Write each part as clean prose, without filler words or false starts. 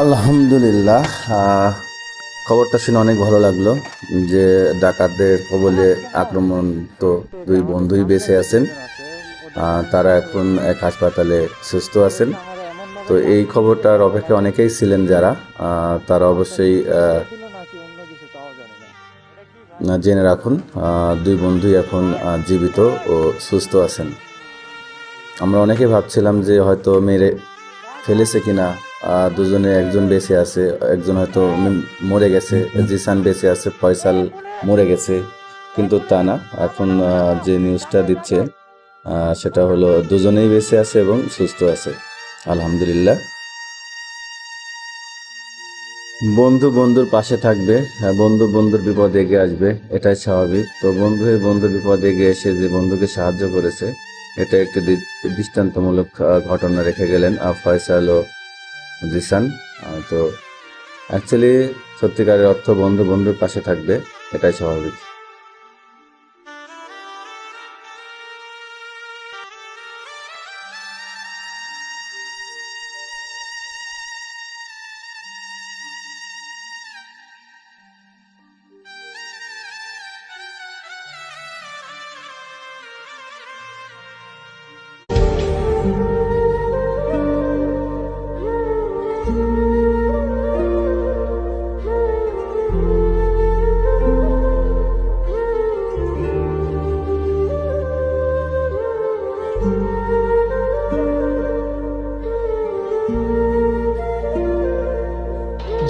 আলহামদুলিল্লাহ, খবরটা শুনে অনেক ভালো লাগলো যে ডাকাতদের কবলে আক্রমণ তো দুই বন্ধুই বেঁচে আছেন। তারা এখন এক হাসপাতালে সুস্থ আছেন। তো এই খবরটার অপেক্ষায় অনেকেই ছিলেন যারা তারা অবশ্যই জেনে রাখুন, দুই বন্ধুই এখন জীবিত ও সুস্থ আছেন। আমরা অনেকে ভাবছিলাম যে হয়তো মেরে ফেলেছে কিনা, দুজনে একজন বেঁচে আছে, একজন হয়তো মরে গেছে, জিসান বেঁচে আছে, ফয়সাল মরে গেছে, কিন্তু তা না। এখন যে নিউজটা দিচ্ছে সেটা হলো দুজনেই বেঁচে আছে এবং সুস্থ আছে, আলহামদুলিল্লাহ। বন্ধু বন্ধুর পাশে থাকবে, বন্ধু বন্ধুর বিপদে এগিয়ে আসবে, এটাই স্বাভাবিক। তো বন্ধু এই বন্ধুর বিপদে এগিয়ে এসে যে বন্ধুকে সাহায্য করেছে, এটা একটি দৃষ্টান্তমূলক ঘটনা রেখে গেলেন ফয়সাল ও জিসান। তো অ্যাকচুয়ালি সত্যিকারের অর্থ বন্ধু বন্ধুর পাশে থাকবে, এটাই স্বাভাবিক।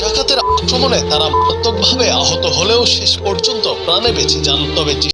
ডাকাতের আক্রমণে তারা মারাত্মকভাবে আহত হলেও শেষ পর্যন্ত প্রাণে বেঁচে যান। তবে